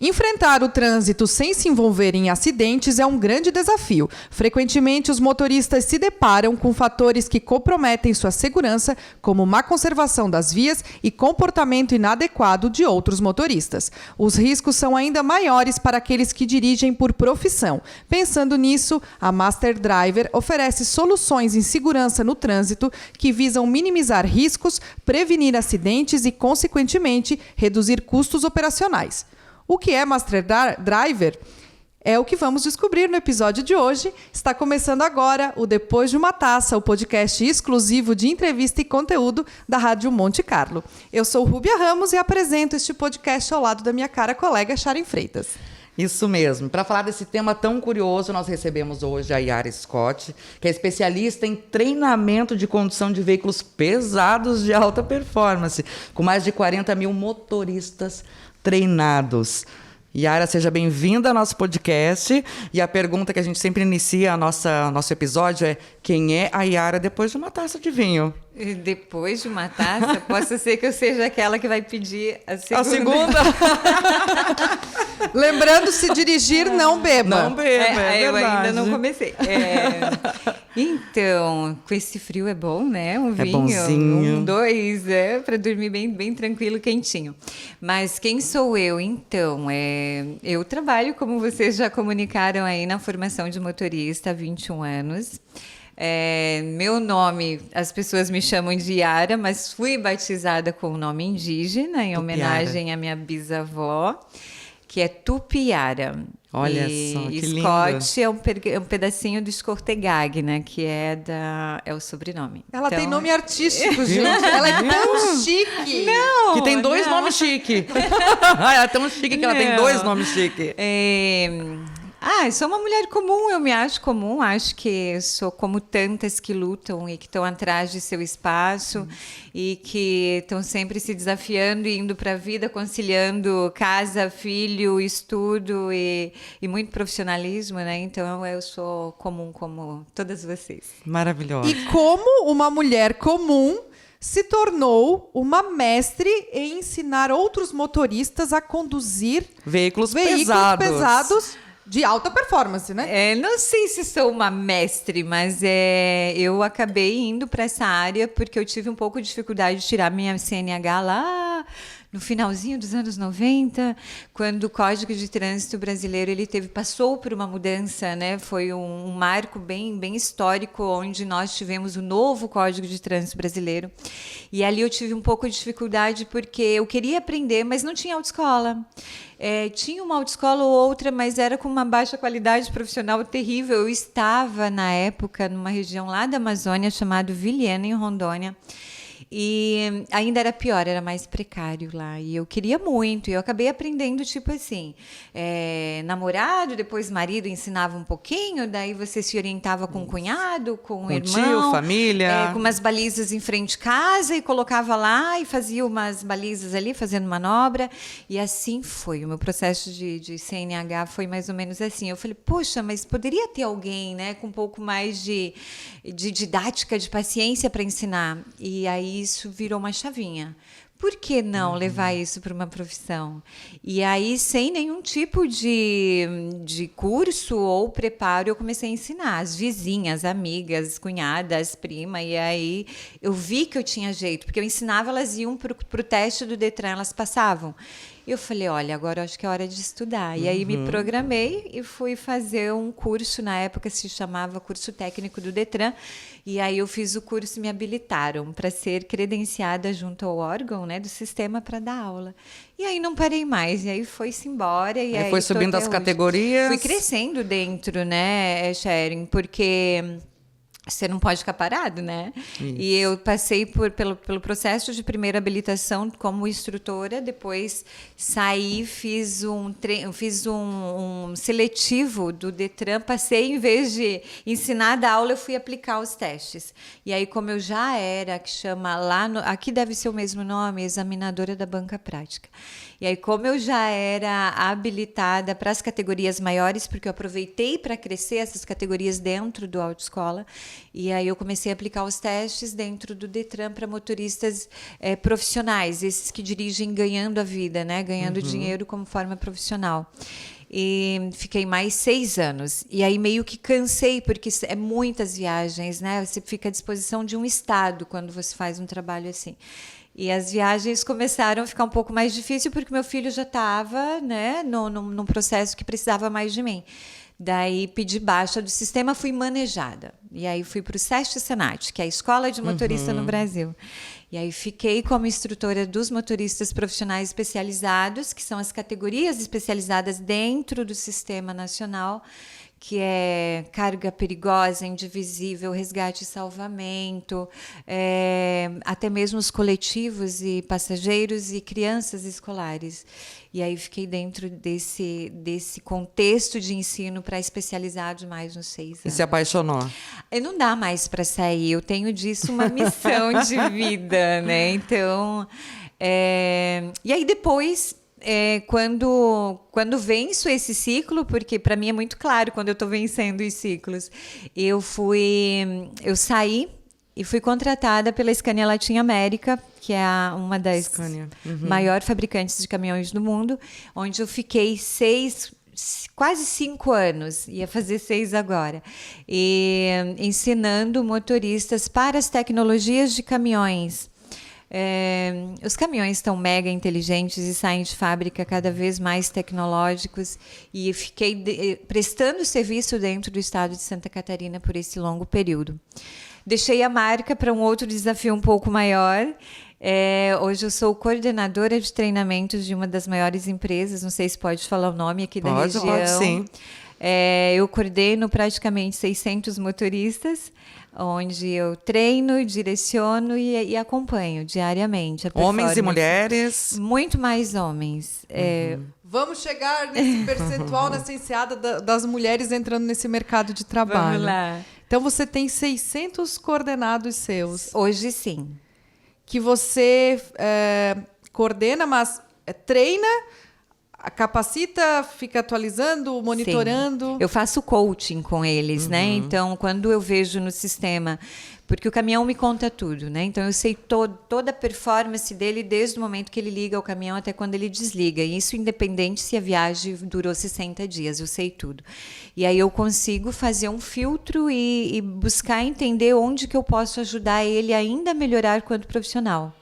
Enfrentar o trânsito sem se envolver em acidentes é um grande desafio. Frequentemente, os motoristas se deparam com fatores que comprometem sua segurança, como má conservação das vias e comportamento inadequado de outros motoristas. Os riscos são ainda maiores para aqueles que dirigem por profissão. Pensando nisso, a Master Driver oferece soluções em segurança no trânsito que visam minimizar riscos, prevenir acidentes e, consequentemente, reduzir custos operacionais. O que é Master Driver? É o que vamos descobrir no episódio de hoje. Está começando agora o Depois de uma Taça, o podcast exclusivo de entrevista e conteúdo da Rádio Monte Carlo. Eu sou Rúbia Ramos e apresento este podcast ao lado da minha cara colega Sharon Freitas. Isso mesmo. Para falar desse tema tão curioso, nós recebemos hoje a Yara Scott, que é especialista em treinamento de condução de veículos pesados de alta performance, com mais de 40 mil motoristas treinados. Yara, seja bem-vinda ao nosso podcast. E a pergunta que a gente sempre inicia nosso episódio é: quem é a Yara depois de uma taça de vinho? Depois de uma taça, posso ser que eu seja aquela que vai pedir a segunda. A segunda? Lembrando, se dirigir, não beba. Não beba, eu ainda não comecei. Então, com esse frio é bom, né? Um vinho, bonzinho. 2, para dormir bem tranquilo, quentinho. Mas quem sou eu? Então, eu trabalho, como vocês já comunicaram aí, na formação de motorista há 21 anos. Meu nome, as pessoas me chamam de Yara, mas fui batizada com o nome indígena, em homenagem à minha bisavó, que é Tupiara. Olha só, que lindo. Scott é um pedacinho do Escortegag, né? Que é o sobrenome. Ela tem nome artístico, gente. Ela é tão chique. Não, que tem dois nomes chiques. Ela é tão chique que ela tem dois nomes chiques. Eu sou uma mulher comum, eu me acho comum, acho que sou como tantas que lutam e que estão atrás de seu espaço e que estão sempre se desafiando e indo para a vida, conciliando casa, filho, estudo e muito profissionalismo, né? Então eu sou comum como todas vocês. Maravilhosa. E como uma mulher comum se tornou uma mestre em ensinar outros motoristas a conduzir veículos pesados de alta performance, né? Não sei se sou uma mestre, mas eu acabei indo para essa área porque eu tive um pouco de dificuldade de tirar minha CNH lá no finalzinho dos anos 90, quando o Código de Trânsito brasileiro passou por uma mudança, né? Foi um marco bem histórico, onde nós tivemos o novo Código de Trânsito brasileiro. E ali eu tive um pouco de dificuldade porque eu queria aprender, mas não tinha autoescola. Tinha uma autoescola ou outra, mas era com uma baixa qualidade profissional terrível. Eu estava, na época, numa região lá da Amazônia, chamada Vilhena, em Rondônia. E ainda era pior, era mais precário lá. E eu queria muito. E eu acabei aprendendo, tipo assim, namorado, depois marido ensinava um pouquinho, daí você se orientava com o cunhado, com o irmão. Tio, família. Com umas balizas em frente de casa e colocava lá e fazia umas balizas ali, fazendo manobra. E assim foi. O meu processo de CNH foi mais ou menos assim. Eu falei, poxa, mas poderia ter alguém, né, com um pouco mais de didática, de paciência para ensinar. E aí isso virou uma chavinha. Por que não levar isso para uma profissão? E aí, sem nenhum tipo de curso ou preparo, eu comecei a ensinar as vizinhas, amigas, cunhadas, prima. E aí eu vi que eu tinha jeito, porque eu ensinava, elas iam para o teste do Detran, elas passavam. Eu falei, olha, agora eu acho que é hora de estudar. E aí me programei e fui fazer um curso, na época se chamava Curso Técnico do Detran. E aí eu fiz o curso e me habilitaram para ser credenciada junto ao órgão, né, do sistema para dar aula. E aí não parei mais, e aí foi-se embora. E aí foi subindo as categorias? Fui crescendo dentro, né, Sharon, porque você não pode ficar parado, né? Isso. E eu passei pelo processo de primeira habilitação como instrutora, depois saí, fiz um seletivo do Detran, passei, em vez de ensinar da aula, eu fui aplicar os testes. E aí, como eu já era, que chama lá, aqui deve ser o mesmo nome, examinadora da banca prática. E aí, como eu já era habilitada para as categorias maiores, porque eu aproveitei para crescer essas categorias dentro do autoescola, E aí eu comecei a aplicar os testes dentro do Detran para motoristas profissionais, esses que dirigem ganhando a vida, né? Ganhando dinheiro como forma profissional. E fiquei mais 6 anos. E aí meio que cansei, porque é muitas viagens, né? Você fica à disposição de um estado quando você faz um trabalho assim. E as viagens começaram a ficar um pouco mais difíceis, porque meu filho já estava, né, num processo que precisava mais de mim. Daí pedi baixa do sistema, fui manejada. E aí fui para o SEST Senat, que é a Escola de Motorista no Brasil. E aí fiquei como instrutora dos motoristas profissionais especializados, que são as categorias especializadas dentro do Sistema Nacional, que é carga perigosa, indivisível, resgate e salvamento, até mesmo os coletivos e passageiros e crianças escolares. E aí fiquei dentro desse contexto de ensino para especializar demais nos 6 anos. E se apaixonou? E não dá mais para sair, eu tenho disso uma missão de vida, né? Então, e aí depois... quando venço esse ciclo, porque para mim é muito claro quando eu estou vencendo os ciclos, eu saí e fui contratada pela Scania Latin America, que é uma das maiores fabricantes de caminhões do mundo, onde eu fiquei quase 5 anos, ia fazer 6 agora, e ensinando motoristas para as tecnologias de caminhões. Os caminhões estão mega inteligentes e saem de fábrica cada vez mais tecnológicos, e fiquei prestando serviço dentro do estado de Santa Catarina por esse longo período. Deixei a marca para um outro desafio um pouco maior. Hoje eu sou coordenadora de treinamentos de uma das maiores empresas, não sei se pode falar o nome aqui da região. Pode, sim. Eu coordeno praticamente 600 motoristas, onde eu treino, direciono e acompanho diariamente. Homens e mulheres? Muito mais homens. Vamos chegar nesse percentual, nessa enseada das mulheres entrando nesse mercado de trabalho. Vamos lá. Então, você tem 600 coordenados seus. Hoje, sim. Que você coordena, mas treina, capacita, fica atualizando, monitorando. Sim. Eu faço coaching com eles, né? Então, quando eu vejo no sistema, porque o caminhão me conta tudo, né? Então eu sei toda a performance dele desde o momento que ele liga o caminhão até quando ele desliga. E isso independente se a viagem durou 60 dias, eu sei tudo. E aí eu consigo fazer um filtro e buscar entender onde que eu posso ajudar ele ainda a melhorar quanto profissional.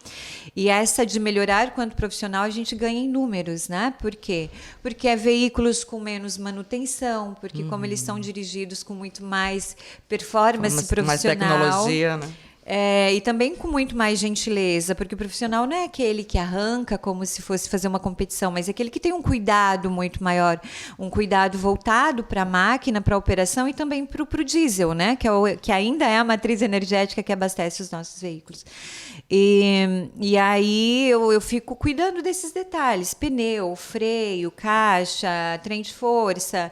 E essa de melhorar quanto profissional a gente ganha em números, né? Por quê? Porque é veículos com menos manutenção, porque como eles são dirigidos com muito mais performance profissional. Mais tecnologia, né? E também com muito mais gentileza, porque o profissional não é aquele que arranca como se fosse fazer uma competição, mas é aquele que tem um cuidado muito maior, um cuidado voltado para a máquina, para a operação e também para o diesel, né? Que ainda é a matriz energética que abastece os nossos veículos. E aí eu fico cuidando desses detalhes: pneu, freio, caixa, trem de força,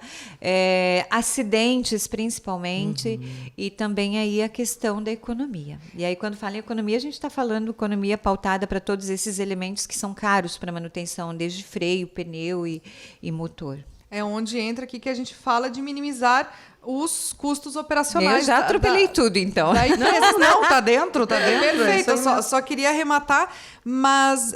acidentes principalmente, e também aí a questão da economia. E aí, quando fala em economia, a gente está falando economia pautada para todos esses elementos que são caros para manutenção, desde freio, pneu e motor. É onde entra aqui que a gente fala de minimizar os custos operacionais. Eu já atropelei tudo, então. Não, tá dentro. Perfeito, eu só queria arrematar, mas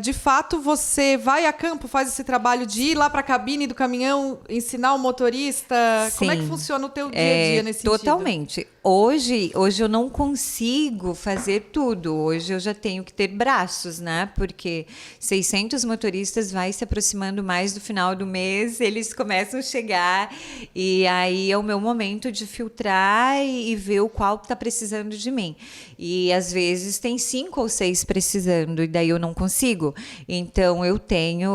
de fato você vai a campo, faz esse trabalho de ir lá para a cabine do caminhão, ensinar o motorista. Sim. Como é que funciona o teu dia a dia nesse sentido? Totalmente. Hoje eu não consigo fazer tudo. Hoje eu já tenho que ter braços, né? Porque 600 motoristas vai se aproximando mais do final do mês, eles começam a chegar, e aí é o meu momento de filtrar e ver o qual está precisando de mim. E às vezes tem 5 ou 6 precisando, e daí eu não consigo. Então eu tenho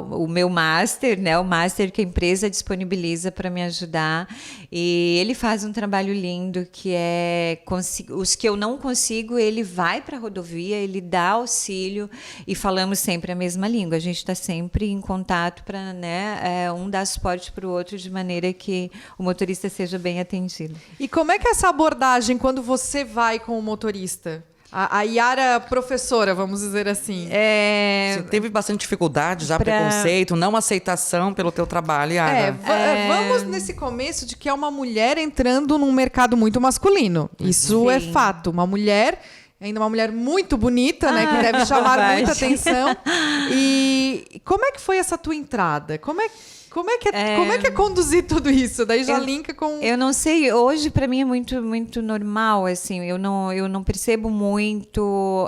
o meu master, né? O master que a empresa disponibiliza para me ajudar, e ele faz um trabalho lindo, que é os que eu não consigo, ele vai para a rodovia, ele dá auxílio, e falamos sempre a mesma língua. A gente está sempre em contato para, né, um dar suporte para o outro de maneira que o motorista seja bem atendido. E como é que é essa abordagem quando você vai com o motorista? A Yara professora, vamos dizer assim. Você teve bastante dificuldade, já preconceito, não aceitação pelo teu trabalho, Yara. Vamos nesse começo de que é uma mulher entrando num mercado muito masculino. Isso é fato. Uma mulher, ainda uma mulher muito bonita, né? Que deve chamar muita atenção. E como é que foi essa tua entrada? Como é que é conduzir tudo isso? Daí já linka com... Eu não sei, hoje para mim é muito normal, assim, eu não percebo muito,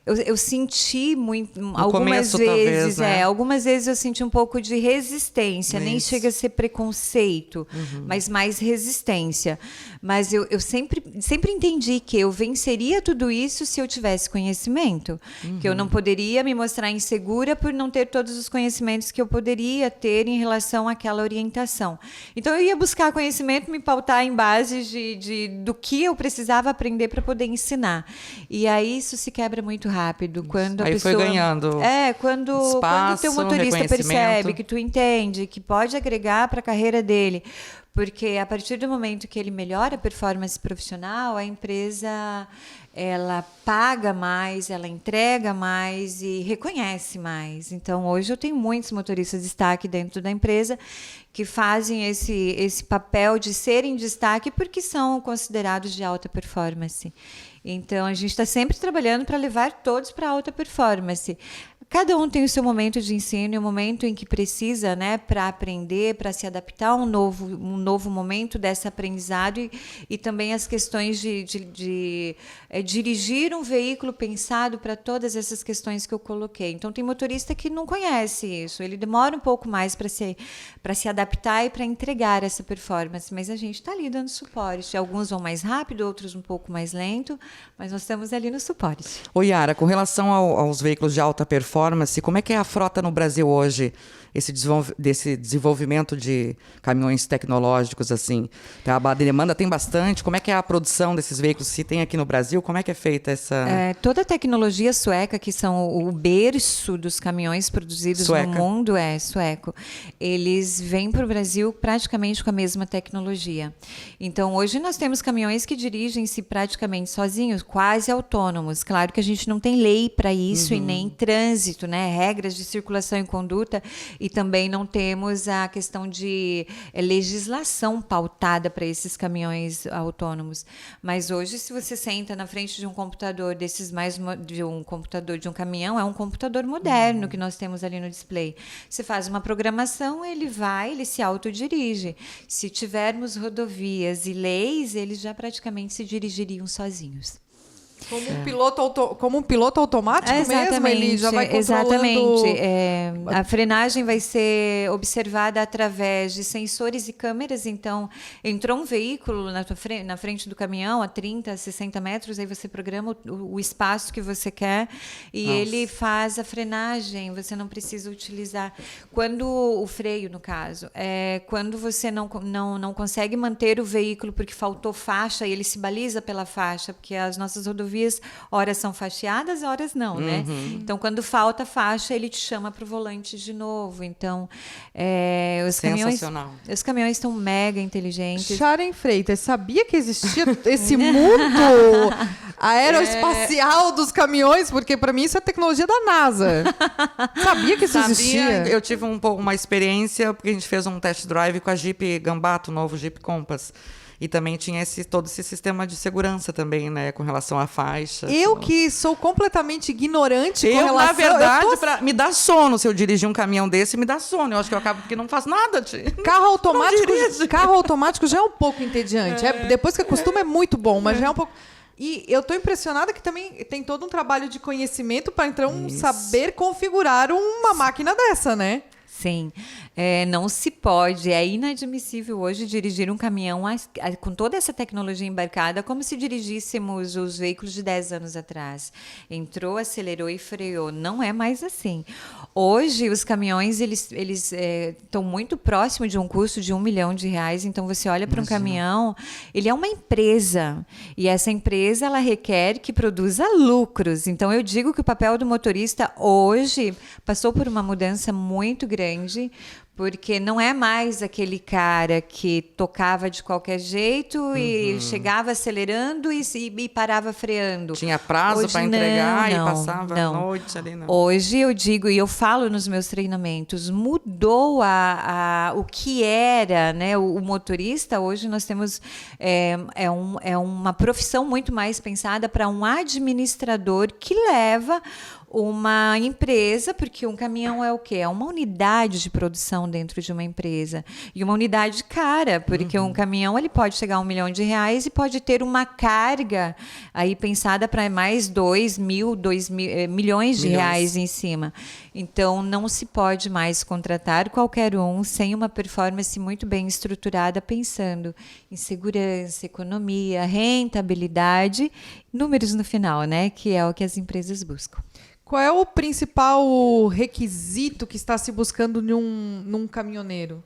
eu senti muito, algumas vezes, né? Algumas vezes eu senti um pouco de resistência, nem chega a ser preconceito, mas mais resistência. Mas eu sempre entendi que eu venceria tudo isso se eu tivesse conhecimento, que eu não poderia me mostrar insegura por não ter todos os conhecimentos que eu poderia ter em relação àquela orientação. Então, eu ia buscar conhecimento, me pautar em bases do que eu precisava aprender para poder ensinar. E aí, isso se quebra muito rápido. Quando a pessoa... foi ganhando quando o teu motorista percebe que tu entende, que pode agregar para a carreira dele. Porque, a partir do momento que ele melhora a performance profissional, a empresa... ela paga mais, ela entrega mais e reconhece mais. Então, hoje eu tenho muitos motoristas de destaque dentro da empresa que fazem esse papel de serem destaque porque são considerados de alta performance. Então, a gente está sempre trabalhando para levar todos para alta performance. Cada um tem o seu momento de ensino e o momento em que precisa, né, para aprender, para se adaptar a um novo momento desse aprendizado e também as questões de dirigir um veículo pensado para todas essas questões que eu coloquei. Então, tem motorista que não conhece isso, ele demora um pouco mais para se adaptar e para entregar essa performance, mas a gente está ali dando suporte. Alguns vão mais rápido, outros um pouco mais lento, mas nós estamos ali no suporte. Ô Yara, com relação aos veículos de alta performance, como é que é a frota no Brasil hoje? Desse desenvolvimento de caminhões tecnológicos, assim. A demanda tem bastante. Como é que é a produção desses veículos? Se tem aqui no Brasil, como é que é feita essa... toda a tecnologia sueca, que são o berço dos caminhões produzidos no mundo, sueco. Eles vêm para o Brasil praticamente com a mesma tecnologia. Então, hoje nós temos caminhões que dirigem-se praticamente sozinhos, quase autônomos. Claro que a gente não tem lei para isso e nem trânsito, né? Regras de circulação e conduta. E também não temos a questão de legislação pautada para esses caminhões autônomos. Mas hoje, se você senta na frente de um computador de um caminhão, é um computador moderno que nós temos ali no display. Você faz uma programação, ele se autodirige. Se tivermos rodovias e leis, eles já praticamente se dirigiriam sozinhos. Como um piloto automático mesmo? Ele já vai controlando... Exatamente. A frenagem vai ser observada através de sensores e câmeras. Então, entrou um veículo na frente do caminhão a 30, 60 metros, aí você programa o espaço que você quer e ele faz a frenagem. Você não precisa utilizar... Quando o freio, no caso, quando você não consegue manter o veículo porque faltou faixa e ele se baliza pela faixa, porque as nossas rodovias horas são faixeadas, horas não, né? Então, quando falta faixa, ele te chama para o volante de novo. Então, os caminhões estão mega inteligentes. Sharon Freitas, sabia que existia esse mundo aeroespacial dos caminhões? Porque, para mim, isso é tecnologia da NASA. Sabia que isso existia? Eu tive uma experiência, porque a gente fez um test drive com a Jeep Gambato, o novo Jeep Compass. E também tinha todo esse sistema de segurança também, né? Com relação à faixa. Eu que sou completamente ignorante com relação... Na verdade, me dá sono. Se eu dirigir um caminhão desse, me dá sono. Eu acho que eu acabo porque não faço nada. Carro automático já é um pouco entediante. Depois que acostuma é muito bom, mas já é um pouco... E eu estou impressionada que também tem todo um trabalho de conhecimento para então saber configurar uma máquina dessa, né? Sim, não se pode, é inadmissível hoje dirigir um caminhão com toda essa tecnologia embarcada como se dirigíssemos os veículos de 10 anos atrás. Entrou, acelerou e freou. Não é mais assim. Hoje, os caminhões eles estão muito próximos de um custo de R$1 milhão. Então, você olha para um caminhão, ele é uma empresa. E essa empresa ela requer que produza lucros. Então, eu digo que o papel do motorista hoje passou por uma mudança muito grande, Porque não é mais aquele cara que tocava de qualquer jeito e chegava acelerando e parava freando. Tinha prazo para entregar e passava a noite ali. Não. Hoje eu digo, e eu falo nos meus treinamentos, mudou o que era, né, o motorista. Hoje nós temos uma profissão muito mais pensada para um administrador que leva uma empresa, porque um caminhão é o quê? É uma unidade de produção dentro de uma empresa. E uma unidade cara, porque um caminhão ele pode chegar a R$1 milhão e pode ter uma carga aí pensada para mais 2 milhões de reais em cima. Então, não se pode mais contratar qualquer um sem uma performance muito bem estruturada, pensando em segurança, economia, rentabilidade, números no final, né? Que é o que as empresas buscam. Qual é o principal requisito que está se buscando num caminhoneiro?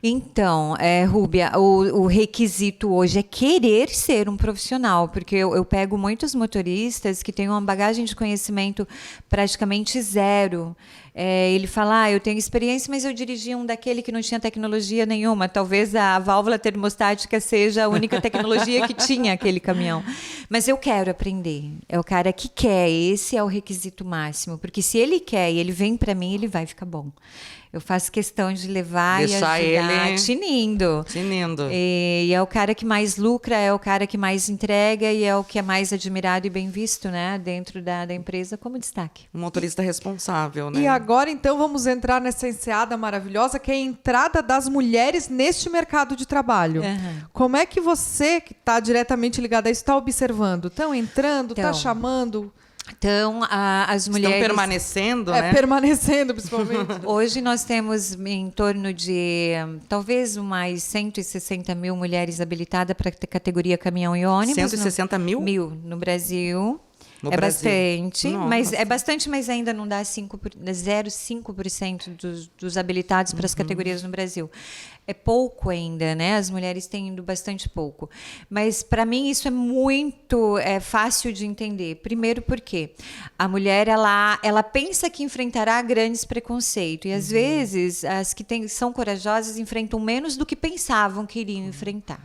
Então, Rúbia, o requisito hoje é querer ser um profissional, porque eu pego muitos motoristas que têm uma bagagem de conhecimento praticamente zero. Ele fala, eu tenho experiência, mas eu dirigi um daquele que não tinha tecnologia nenhuma. Talvez a válvula termostática seja a única tecnologia que tinha aquele caminhão. Mas eu quero aprender. É o cara que quer, esse é o requisito máximo. Porque se ele quer e ele vem para mim, ele vai ficar bom. Eu faço questão de levar deixar e ajudar ele tinindo. E é o cara que mais lucra, é o cara que mais entrega e é o que é mais admirado e bem visto, né, dentro da empresa como destaque. Um motorista responsável, né? E agora, então, vamos entrar nessa enseada maravilhosa que é a entrada das mulheres neste mercado de trabalho. Como é que você, que está diretamente ligada a isso, está observando? Estão entrando, está chamando? Então, as mulheres... Estão permanecendo, né? Permanecendo, principalmente. Hoje nós temos em torno de, talvez, umas 160 mil mulheres habilitadas para a categoria caminhão e ônibus. 160 mil? No Brasil. No Brasil. Bastante, Nossa. mas é bastante, mas ainda não dá 0,5% dos habilitados para as categorias no Brasil. É pouco ainda, né? As mulheres têm indo bastante pouco. Mas, para mim, isso é muito fácil de entender. Primeiro porque a mulher, ela pensa que enfrentará grandes preconceitos. E, às vezes, as que são corajosas enfrentam menos do que pensavam que iriam enfrentar.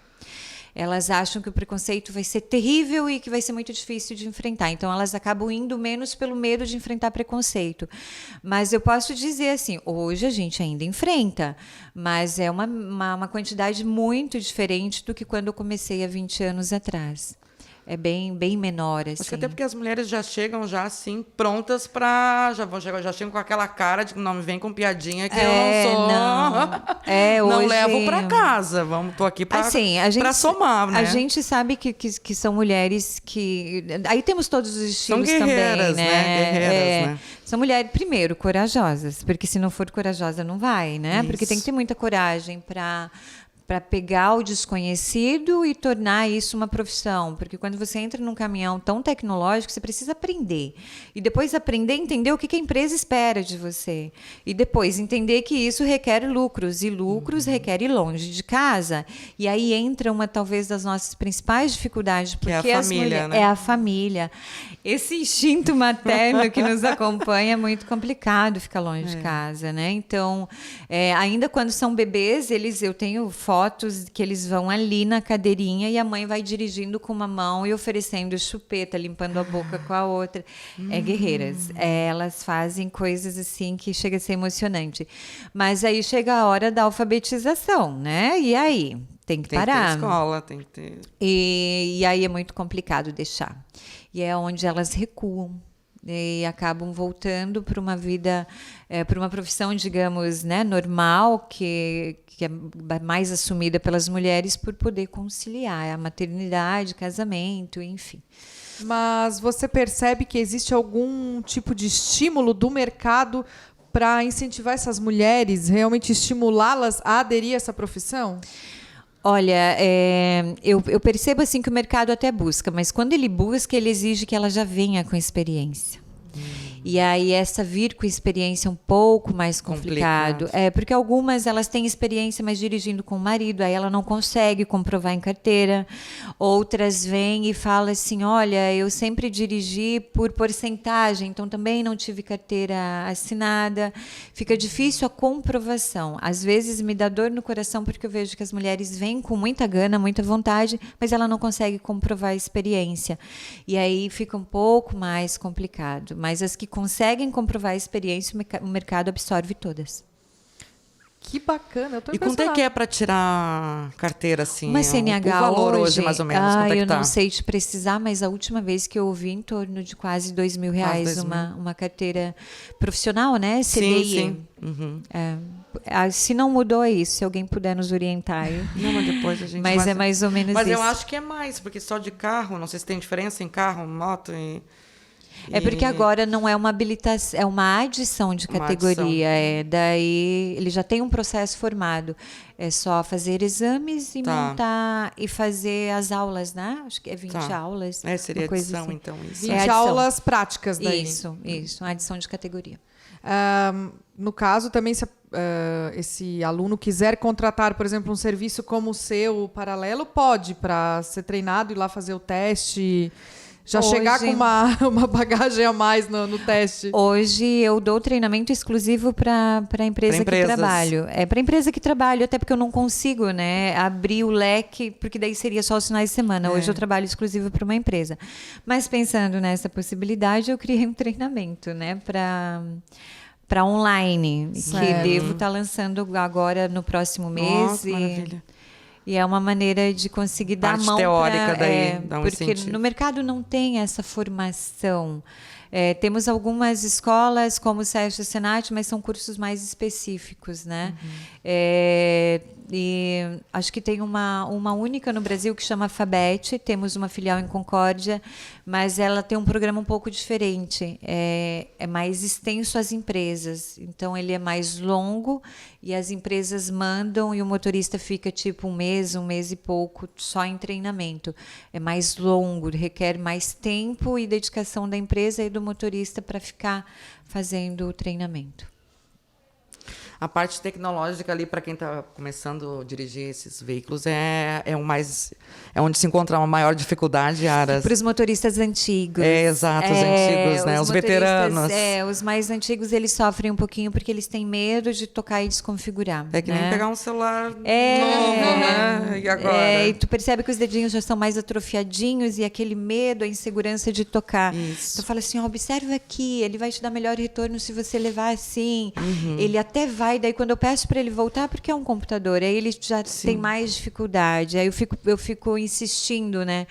Elas acham que o preconceito vai ser terrível e que vai ser muito difícil de enfrentar. Então, elas acabam indo menos pelo medo de enfrentar preconceito. Mas eu posso dizer assim, hoje a gente ainda enfrenta, mas é uma quantidade muito diferente do que quando eu comecei há 20 anos atrás. É bem menor, assim. Acho que até porque as mulheres já chegam assim, prontas para... Já chegam com aquela cara de que não me vem com piadinha que eu não sou... Não hoje... levo para casa. Tô aqui para somar, né? A gente sabe que são mulheres que... Aí temos todos os estilos são guerreiras, também, né? Guerreiras, né? São mulheres, primeiro, corajosas. Porque se não for corajosa, não vai, né? Isso. Porque tem que ter muita coragem para pegar o desconhecido e tornar isso uma profissão. Porque quando você entra num caminhão tão tecnológico, você precisa aprender. E depois aprender a entender o que a empresa espera de você. E depois entender que isso requer lucros. E lucros requer ir longe de casa. E aí entra talvez, das nossas principais dificuldades. Porque é a família, né? É a família. Esse instinto materno que nos acompanha é muito complicado ficar longe de casa, né? Então, ainda quando são bebês, eu tenho fotos que eles vão ali na cadeirinha e a mãe vai dirigindo com uma mão e oferecendo chupeta, limpando a boca com a outra. Guerreiras. Elas fazem coisas assim que chega a ser emocionante. Mas aí chega a hora da alfabetização, né? E aí? Tem que parar. Tem que ter escola, tem que ter... E aí é muito complicado deixar. E é onde elas recuam. E acabam voltando para uma vida, para uma profissão, digamos, né, normal, que é mais assumida pelas mulheres por poder conciliar a maternidade, casamento, enfim. Mas você percebe que existe algum tipo de estímulo do mercado para incentivar essas mulheres, realmente estimulá-las a aderir a essa profissão? Olha, eu percebo assim que o mercado até busca, mas quando ele busca, ele exige que ela já venha com experiência. E aí essa vir com experiência um pouco mais complicado. Porque algumas elas têm experiência, mas dirigindo com o marido, aí ela não consegue comprovar em carteira. Outras vêm e falam assim, olha, eu sempre dirigi por porcentagem, então também não tive carteira assinada. Fica difícil a comprovação. Às vezes me dá dor no coração porque eu vejo que as mulheres vêm com muita gana, muita vontade, mas ela não consegue comprovar a experiência. E aí fica um pouco mais complicado. Mas as que conseguem comprovar a experiência, o mercado absorve todas. Que bacana, eu tô E quanto é que é para tirar carteira, assim? Uma CNH o valor hoje, mais ou menos, quanto é que eu tá? não sei te precisar, mas a última vez que eu ouvi, em torno de quase R$2.000 uma carteira profissional, né? CDI. Sim. Uhum. Se não mudou, é isso. Se alguém puder nos orientar. Não, mas depois a gente... Mas é mais ou menos mas isso. Mas eu acho que é mais, porque só de carro, não sei se tem diferença em carro, moto e... É porque agora não é uma habilitação, é uma adição de categoria. Daí ele já tem um processo formado. É só fazer exames e montar e fazer as aulas, né? Acho que é 20 aulas. Seria adição, assim. Então. Isso. 20 aulas práticas daí. Isso, adição de categoria. No caso, também, se esse aluno quiser contratar, por exemplo, um serviço como o seu, paralelo, pode, para ser treinado e ir lá fazer o teste... Já hoje, chegar com uma bagagem a mais no teste. Hoje eu dou treinamento exclusivo para a empresa que trabalho. É para a empresa que trabalho, até porque eu não consigo, né, abrir o leque, porque daí seria só os finais de semana. Hoje eu trabalho exclusivo para uma empresa. Mas pensando nessa possibilidade, eu criei um treinamento, né, para online, que devo estar lançando agora no próximo mês. Nossa, maravilha. E é uma maneira de conseguir dar a mão teórica daí, dá um porque incentivo. No mercado não tem essa formação. Temos algumas escolas, como o Sesc e Senat, mas são cursos mais específicos, né? E acho que tem uma única no Brasil que chama Fabete, temos uma filial em Concórdia, mas ela tem um programa um pouco diferente, é mais extenso às empresas, então ele é mais longo e as empresas mandam e o motorista fica tipo um mês e pouco só em treinamento. É mais longo, requer mais tempo e dedicação da empresa e do motorista para ficar fazendo o treinamento. A parte tecnológica ali, para quem está começando a dirigir esses veículos, é onde se encontra uma maior dificuldade, Aras. Para os motoristas antigos. Exato, os antigos, né? Os veteranos. Os mais antigos, eles sofrem um pouquinho porque eles têm medo de tocar e desconfigurar. É que nem pegar um celular novo, né? E agora? E tu percebe que os dedinhos já estão mais atrofiadinhos e aquele medo, a insegurança de tocar. Isso. Tu fala assim, observa aqui, ele vai te dar melhor retorno se você levar assim. Ele até vai. Daí quando eu peço para ele voltar, porque é um computador, aí ele já tem mais dificuldade, aí eu fico insistindo, né?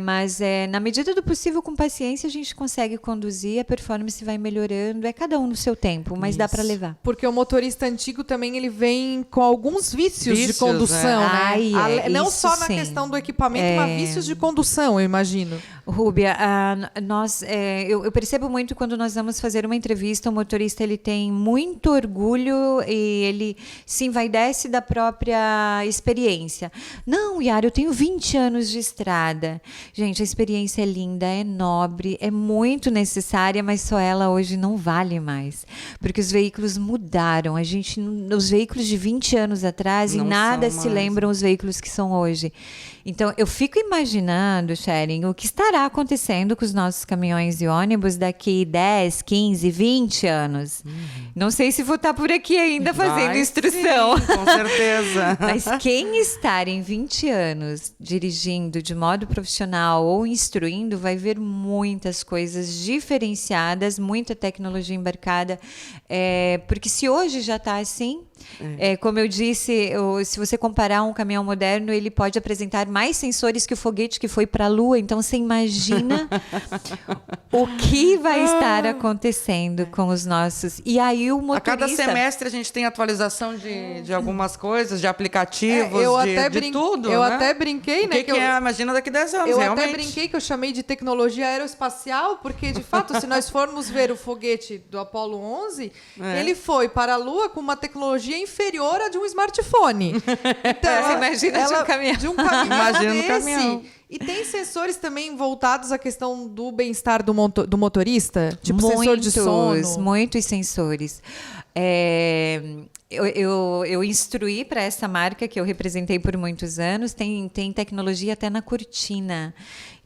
Mas na medida do possível, com paciência, a gente consegue conduzir, a performance vai melhorando, cada um no seu tempo, mas dá para levar. Porque o motorista antigo também ele vem com alguns vícios de condução, né? Não só na questão do equipamento, mas vícios de condução, eu imagino. Rúbia, eu percebo muito quando nós vamos fazer uma entrevista, o motorista ele tem muito orgulho e ele se envaidece da própria experiência. Não, Yara, eu tenho 20 anos de estrada. Gente, a experiência é linda, é nobre, é muito necessária, mas só ela hoje não vale mais. Porque os veículos mudaram. Os veículos de 20 anos atrás, não em nada se mais. lembram os veículos que são hoje. Então, eu fico imaginando, Sharon, o que estará acontecendo com os nossos caminhões e ônibus daqui 10, 15, 20 anos. Não sei se vou estar por aqui ainda fazendo instrução. Sim, com certeza. Mas quem estar em 20 anos dirigindo de modo profissional ou instruindo vai ver muitas coisas diferenciadas, muita tecnologia embarcada. Porque se hoje já está assim, como eu disse, se você comparar um caminhão moderno, ele pode apresentar mais sensores que o foguete que foi para a Lua. Então, você imagina o que vai estar acontecendo com os nossos... E aí o motorista... A cada semestre a gente tem atualização de algumas coisas, de aplicativos, de tudo. Eu né? até brinquei, né? Imagina daqui 10 anos, Eu realmente. até brinquei que eu chamei de tecnologia aeroespacial, porque, de fato, se nós formos ver o foguete do Apollo 11, ele foi para a Lua com uma tecnologia inferior à de um smartphone. Então, Você imagina de um caminhão. De um caminhão Imagina um desse. caminhão. E tem sensores também voltados à questão do bem-estar do motorista? Tipo sensor de sono? Muitos sensores. Eu instruí para essa marca que eu representei por muitos anos, tem tecnologia até na cortina.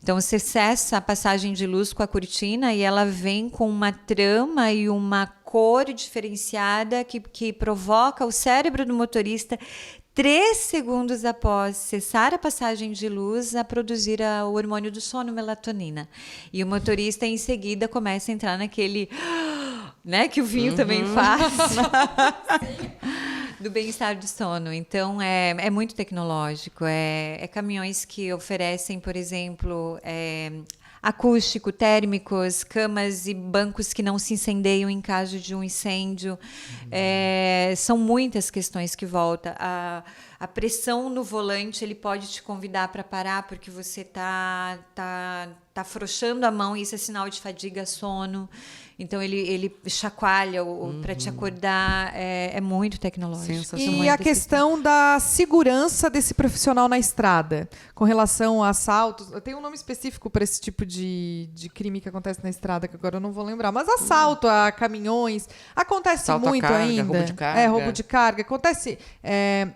Então, você cessa a passagem de luz com a cortina e ela vem com uma trama e uma cor diferenciada que provoca o cérebro do motorista 3 segundos após cessar a passagem de luz a produzir o hormônio do sono, melatonina. E o motorista, em seguida, começa a entrar naquele... né, que o vinho também faz. Do bem-estar do sono. Então, é muito tecnológico. É caminhões que oferecem, por exemplo... acústico, térmicos, camas e bancos que não se incendeiam em caso de um incêndio. São muitas questões que voltam. A pressão no volante, ele pode te convidar para parar porque você tá afrouxando a mão e isso é sinal de fadiga, sono. Então, ele chacoalha para te acordar. É muito tecnológico. E a questão da segurança desse profissional na estrada, com relação a assaltos. Tem um nome específico para esse tipo de crime que acontece na estrada, que agora eu não vou lembrar. Mas assalto a caminhões acontece Assalto muito a carga, ainda. roubo de carga. Roubo de carga. Acontece.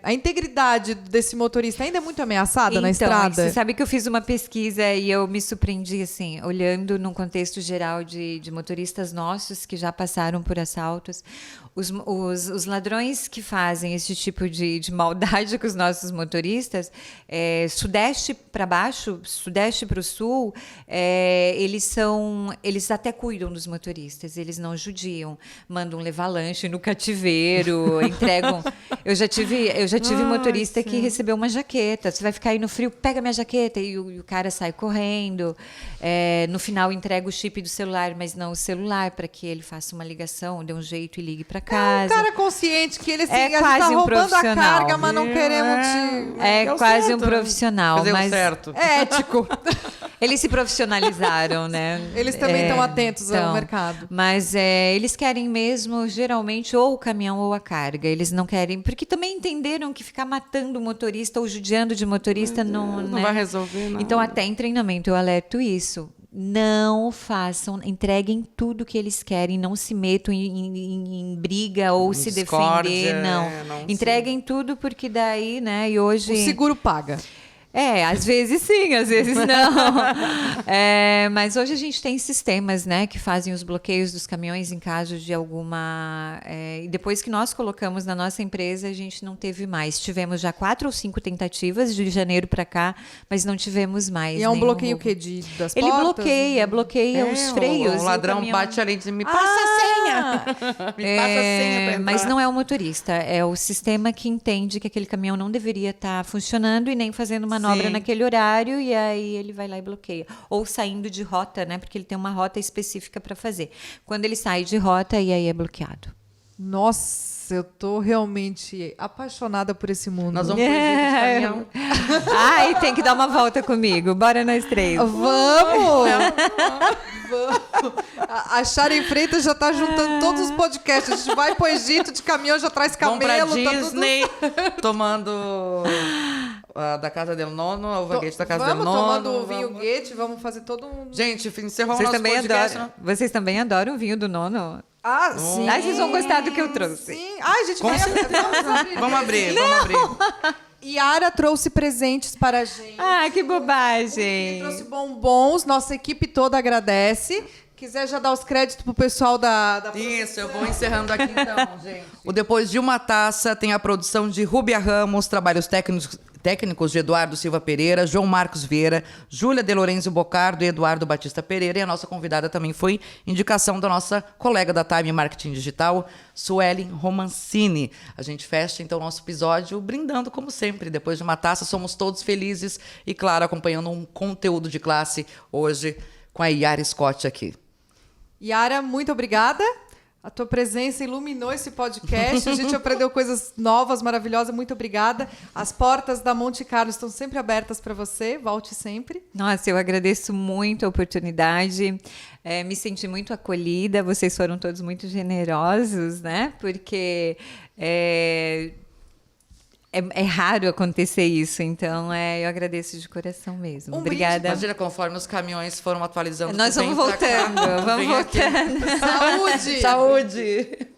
A integridade desse motorista ainda é muito ameaçada na estrada. Você sabe que eu fiz uma pesquisa e eu me surpreendi, assim, olhando num contexto geral de motoristas nossos que já passaram por assaltos. Os ladrões que fazem esse tipo de maldade com os nossos motoristas, sudeste para baixo, sudeste para o sul, eles até cuidam dos motoristas, eles não judiam, mandam levar lanche no cativeiro, entregam. Eu já tive motorista que recebeu uma jaqueta. Você vai ficar aí no frio, pega minha jaqueta, e o cara sai correndo. No final entrega o chip do celular, mas não o celular, para que ele faça uma ligação, dê um jeito e ligue para casa. É um cara consciente que ele assim, É a gente quase tá um roubando a profissional. carga, mas não queremos te... É É o quase certo, um profissional, fazer o mas certo. É ético. eles se profissionalizaram, né? Eles também estão atentos ao mercado. Mas eles querem mesmo, geralmente, ou o caminhão ou a carga. Eles não querem, porque também entenderam que ficar matando o motorista ou judiando de motorista não né? vai resolver, não. Então, até em treinamento eu alerto isso. Não façam, entreguem tudo que eles querem, não se metam em briga ou se discórdia, defender, não. Entreguem tudo porque daí, né, e hoje... O seguro paga. Às vezes sim, às vezes não. Mas hoje a gente tem sistemas, né, que fazem os bloqueios dos caminhões em caso de alguma... E depois que nós colocamos na nossa empresa, a gente não teve mais. Tivemos já 4 ou 5 tentativas de janeiro para cá, mas não tivemos mais. E é um bloqueio roubo. o quê? Das Ele portas? bloqueia os freios. O e ladrão caminhão... bate ali e diz, me passa a senha. Me passa a senha pra entrar. Mas não é o motorista, é o sistema que entende que aquele caminhão não deveria estar funcionando e nem fazendo manobra naquele horário, e aí ele vai lá e bloqueia. Ou saindo de rota, né? Porque ele tem uma rota específica para fazer. Quando ele sai de rota, e aí é bloqueado. Nossa, eu tô realmente apaixonada por esse mundo. Nós vamos pro de caminhão. Ai, tem que dar uma volta comigo. Bora nós 3. Vamos! Vamos! A Sharon Freitas já tá juntando todos os podcasts. A gente vai pro Egito de caminhão, já traz camelo. Vamos pra tá tudo... Disney, tomando da Casa del Nono, a uva Guete da Casa del Nono. Vamos tomando o vinho Guete, vamos fazer todo um... Gente, encerrou o Vocês nosso também podcast. adoram. Vocês também adoram o vinho do Nono? Ah, sim. Ai, vocês vão gostar do que eu trouxe. Sim. Ai, gente, Com certeza. Vamos abrir. Yara trouxe presentes para a gente. Ah, que Ele bobagem. trouxe bombons, nossa equipe toda agradece. Quiser já dar os créditos pro pessoal da Isso, eu vou encerrando aqui então, gente. O Depois de uma Taça tem a produção de Rúbia Ramos, trabalhos técnicos de Eduardo Silva Pereira, João Marcos Vieira, Júlia de Lorenzo Bocardo e Eduardo Batista Pereira. E a nossa convidada também foi indicação da nossa colega da Time Marketing Digital, Suelen Romancini. A gente fecha então o nosso episódio brindando como sempre. Depois de uma taça, somos todos felizes e, claro, acompanhando um conteúdo de classe hoje com a Yara Scott aqui. Yara, muito obrigada. A tua presença iluminou esse podcast. A gente aprendeu coisas novas, maravilhosas. Muito obrigada. As portas da Monte Carlo estão sempre abertas para você. Volte sempre. Nossa, eu agradeço muito a oportunidade. Me senti muito acolhida. Vocês foram todos muito generosos, né? Porque é raro acontecer isso, então eu agradeço de coração mesmo. Obrigada. Imagina, conforme os caminhões foram atualizando. Nós vamos voltando, vamos voltando. Saúde! Saúde!